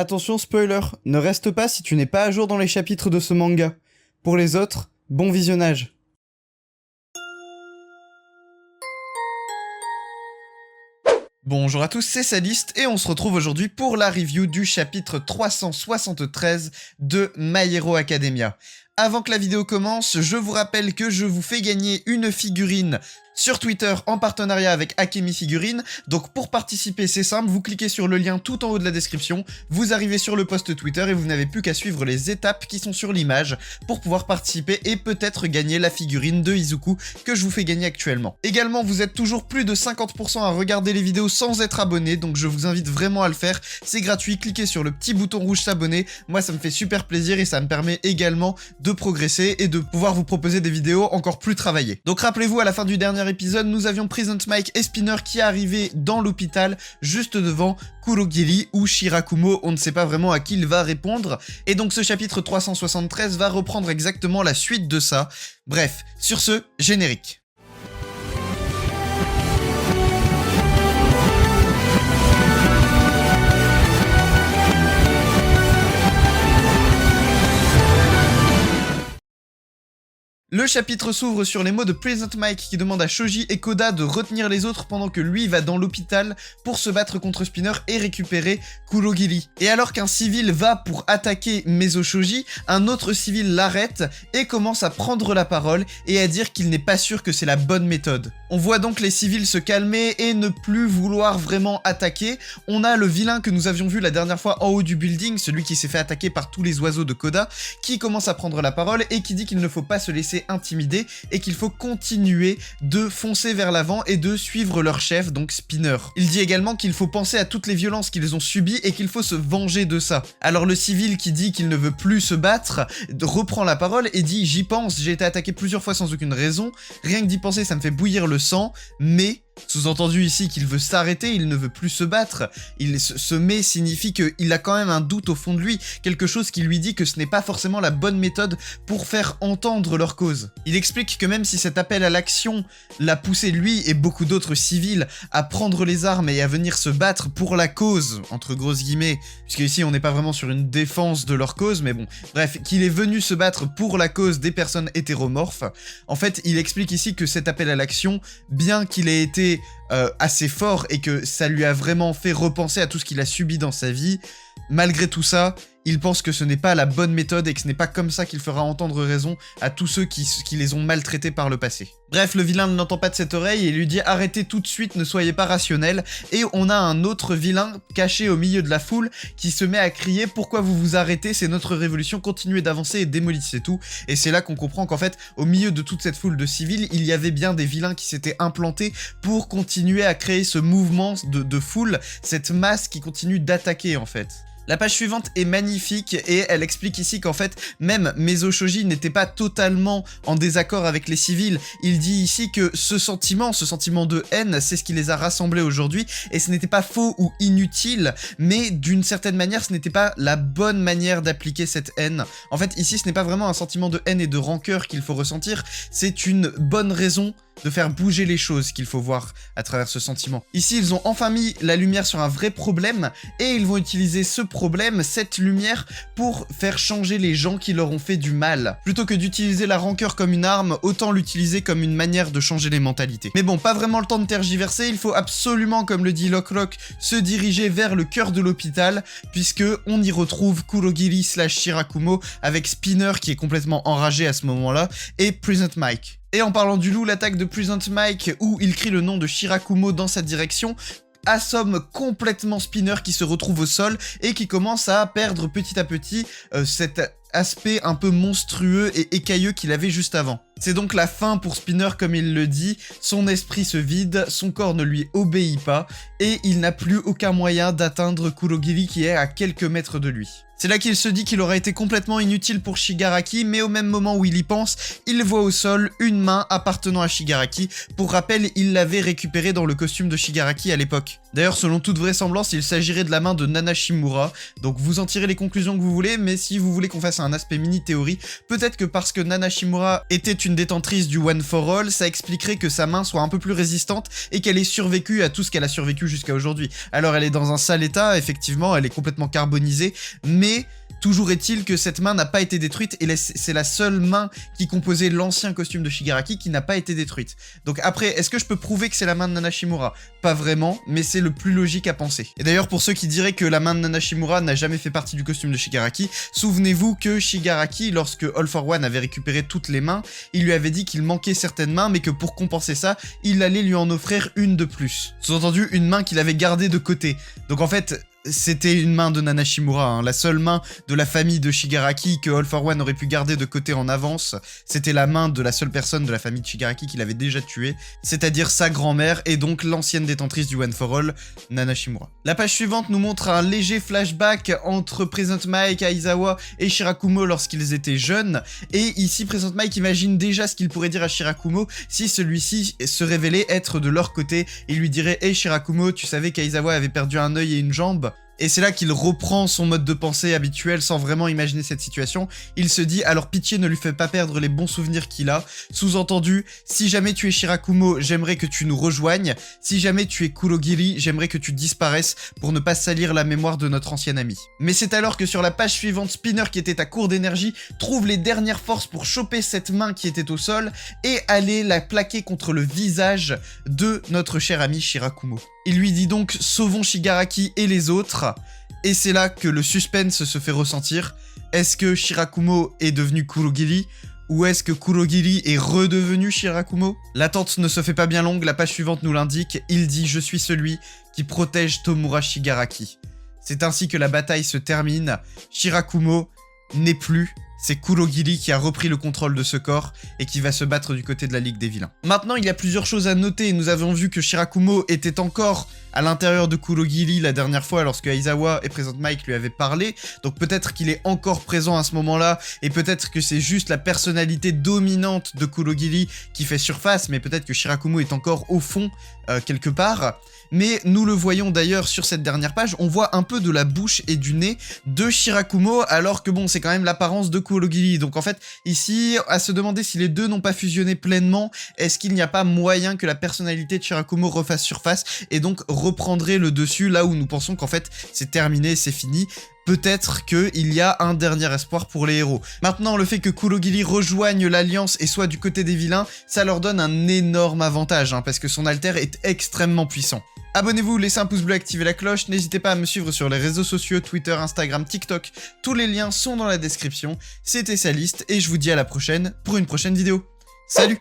Attention spoiler, ne reste pas si tu n'es pas à jour dans les chapitres de ce manga. Pour les autres, bon visionnage. Bonjour à tous, c'est Sadist et on se retrouve aujourd'hui pour la review du chapitre 373 de My Hero Academia. Avant que la vidéo commence, je vous rappelle que je vous fais gagner une figurine sur Twitter en partenariat avec Akemi Figurine. Donc pour participer, c'est simple, vous cliquez sur le lien tout en haut de la description, vous arrivez sur le post Twitter et vous n'avez plus qu'à suivre les étapes qui sont sur l'image pour pouvoir participer et peut-être gagner la figurine de Izuku que je vous fais gagner actuellement. Également, vous êtes toujours plus de 50% à regarder les vidéos sans être abonné, donc je vous invite vraiment à le faire, c'est gratuit, cliquez sur le petit bouton rouge s'abonner, moi ça me fait super plaisir et ça me permet également de progresser et de pouvoir vous proposer des vidéos encore plus travaillées. Donc rappelez-vous, à la fin du dernier épisode, nous avions Present Mic et Spinner qui arrivaient dans l'hôpital juste devant Kurogiri ou Shirakumo, on ne sait pas vraiment à qui il va répondre, et donc ce chapitre 373 va reprendre exactement la suite de ça. Bref, sur ce, générique. Le chapitre s'ouvre sur les mots de Present Mic qui demande à Shoji et Koda de retenir les autres pendant que lui va dans l'hôpital pour se battre contre Spinner et récupérer Kurogiri. Et alors qu'un civil va pour attaquer Mezo Shoji, un autre civil l'arrête et commence à prendre la parole et à dire qu'il n'est pas sûr que c'est la bonne méthode. On voit donc les civils se calmer et ne plus vouloir vraiment attaquer. On a le vilain que nous avions vu la dernière fois en haut du building, celui qui s'est fait attaquer par tous les oiseaux de Koda, qui commence à prendre la parole et qui dit qu'il ne faut pas se laisser intimider et qu'il faut continuer de foncer vers l'avant et de suivre leur chef, donc Spinner. Il dit également qu'il faut penser à toutes les violences qu'ils ont subies et qu'il faut se venger de ça. Alors le civil qui dit qu'il ne veut plus se battre reprend la parole et dit « J'y pense, j'ai été attaqué plusieurs fois sans aucune raison, rien que d'y penser ça me fait bouillir le sang, mais... » Sous-entendu ici qu'il veut s'arrêter, il ne veut plus se battre. Ce mais signifie qu'il a quand même un doute au fond de lui, quelque chose qui lui dit que ce n'est pas forcément la bonne méthode pour faire entendre leur cause. Il explique que même si cet appel à l'action l'a poussé lui et beaucoup d'autres civils à prendre les armes et à venir se battre pour la cause, entre grosses guillemets, puisque ici on n'est pas vraiment sur une défense de leur cause, mais bon, bref, qu'il est venu se battre pour la cause des personnes hétéromorphes, en fait il explique ici que cet appel à l'action, bien qu'il ait été assez fort et que ça lui a vraiment fait repenser à tout ce qu'il a subi dans sa vie, malgré tout ça, il pense que ce n'est pas la bonne méthode et que ce n'est pas comme ça qu'il fera entendre raison à tous ceux qui les ont maltraités par le passé. Bref, le vilain ne l'entend pas de cette oreille et lui dit « Arrêtez tout de suite, ne soyez pas rationnel » et on a un autre vilain caché au milieu de la foule qui se met à crier « Pourquoi vous vous arrêtez? C'est notre révolution, continuez d'avancer et démolissez tout » et c'est là qu'on comprend qu'en fait, au milieu de toute cette foule de civils, il y avait bien des vilains qui s'étaient implantés pour continuer à créer ce mouvement de foule, cette masse qui continue d'attaquer en fait. La page suivante est magnifique et elle explique ici qu'en fait, même Mezo Shoji n'était pas totalement en désaccord avec les civils. Il dit ici que ce sentiment de haine, c'est ce qui les a rassemblés aujourd'hui et ce n'était pas faux ou inutile, mais d'une certaine manière, ce n'était pas la bonne manière d'appliquer cette haine. En fait, ici, ce n'est pas vraiment un sentiment de haine et de rancœur qu'il faut ressentir, c'est une bonne raison de faire bouger les choses qu'il faut voir à travers ce sentiment. Ici, ils ont enfin mis la lumière sur un vrai problème et ils vont utiliser ce problème, cette lumière, pour faire changer les gens qui leur ont fait du mal. Plutôt que d'utiliser la rancœur comme une arme, autant l'utiliser comme une manière de changer les mentalités. Mais bon, pas vraiment le temps de tergiverser, il faut absolument, comme le dit Lockrock, se diriger vers le cœur de l'hôpital, puisque on y retrouve Kurogiri / Shirakumo avec Spinner qui est complètement enragé à ce moment-là, et Present Mic. Et en parlant du loup, l'attaque de Present Mic, où il crie le nom de Shirakumo dans sa direction, assomme complètement Spinner qui se retrouve au sol et qui commence à perdre petit à petit cet aspect un peu monstrueux et écailleux qu'il avait juste avant. C'est donc la fin pour Spinner comme il le dit, son esprit se vide, son corps ne lui obéit pas, et il n'a plus aucun moyen d'atteindre Kurogiri qui est à quelques mètres de lui. C'est là qu'il se dit qu'il aurait été complètement inutile pour Shigaraki, mais au même moment où il y pense, il voit au sol une main appartenant à Shigaraki. Pour rappel, il l'avait récupérée dans le costume de Shigaraki à l'époque. D'ailleurs, selon toute vraisemblance, il s'agirait de la main de Nana Shimura, donc vous en tirez les conclusions que vous voulez, mais si vous voulez qu'on fasse un aspect mini-théorie, peut-être que parce que Nana Shimura était une détentrice du One for All, ça expliquerait que sa main soit un peu plus résistante et qu'elle ait survécu à tout ce qu'elle a survécu jusqu'à aujourd'hui. Alors elle est dans un sale état, effectivement, elle est complètement carbonisée, mais toujours est-il que cette main n'a pas été détruite et c'est la seule main qui composait l'ancien costume de Shigaraki qui n'a pas été détruite. Donc après, est-ce que je peux prouver que c'est la main de Nana Shimura? Pas vraiment, mais c'est le plus logique à penser. Et d'ailleurs, pour ceux qui diraient que la main de Nana Shimura n'a jamais fait partie du costume de Shigaraki, souvenez-vous que Shigaraki, lorsque All for One avait récupéré toutes les mains, il lui avait dit qu'il manquait certaines mains, mais que pour compenser ça, il allait lui en offrir une de plus. Sous-entendu, une main qu'il avait gardée de côté. Donc en fait, c'était une main de Nana Shimura, hein. La seule main de la famille de Shigaraki que All for One aurait pu garder de côté en avance, c'était la main de la seule personne de la famille de Shigaraki qu'il avait déjà tuée, c'est-à-dire sa grand-mère et donc l'ancienne détentrice du One for All, Nana Shimura. La page suivante nous montre un léger flashback entre Present Mike, Aizawa et Shirakumo lorsqu'ils étaient jeunes, et ici Present Mike imagine déjà ce qu'il pourrait dire à Shirakumo si celui-ci se révélait être de leur côté. Il lui dirait « Hey Shirakumo, tu savais qu'Aizawa avait perdu un œil et une jambe ?» Et c'est là qu'il reprend son mode de pensée habituel sans vraiment imaginer cette situation. Il se dit, alors pitié ne lui fait pas perdre les bons souvenirs qu'il a. Sous-entendu, si jamais tu es Shirakumo, j'aimerais que tu nous rejoignes. Si jamais tu es Kurogiri, j'aimerais que tu disparaisses pour ne pas salir la mémoire de notre ancien ami. Mais c'est alors que sur la page suivante, Spinner, qui était à court d'énergie, trouve les dernières forces pour choper cette main qui était au sol et aller la plaquer contre le visage de notre cher ami Shirakumo. Il lui dit donc « Sauvons Shigaraki et les autres ». Et c'est là que le suspense se fait ressentir. Est-ce que Shirakumo est devenu Kurogiri? Ou est-ce que Kurogiri est redevenu Shirakumo? L'attente ne se fait pas bien longue, la page suivante nous l'indique. Il dit « Je suis celui qui protège Tomura Shigaraki ». C'est ainsi que la bataille se termine. Shirakumo n'est plus. C'est Kurogiri qui a repris le contrôle de ce corps et qui va se battre du côté de la Ligue des Vilains. Maintenant, il y a plusieurs choses à noter. Nous avons vu que Shirakumo était encore à l'intérieur de Kurogiri la dernière fois lorsque Aizawa et Present Mike lui avaient parlé. Donc peut-être qu'il est encore présent à ce moment-là et peut-être que c'est juste la personnalité dominante de Kurogiri qui fait surface, mais peut-être que Shirakumo est encore au fond quelque part. Mais nous le voyons d'ailleurs sur cette dernière page, on voit un peu de la bouche et du nez de Shirakumo, alors que bon, c'est quand même l'apparence de Kurogiri. Donc en fait, ici, à se demander si les deux n'ont pas fusionné pleinement, est-ce qu'il n'y a pas moyen que la personnalité de Shirakumo refasse surface et donc reprendrait le dessus là où nous pensons qu'en fait c'est terminé, c'est fini. Peut-être qu'il y a un dernier espoir pour les héros. Maintenant, le fait que Kurogiri rejoigne l'Alliance et soit du côté des vilains, ça leur donne un énorme avantage, hein, parce que son alter est extrêmement puissant. Abonnez-vous, laissez un pouce bleu, activez la cloche, n'hésitez pas à me suivre sur les réseaux sociaux, Twitter, Instagram, TikTok, tous les liens sont dans la description. C'était Saliste et je vous dis à la prochaine pour une prochaine vidéo. Salut!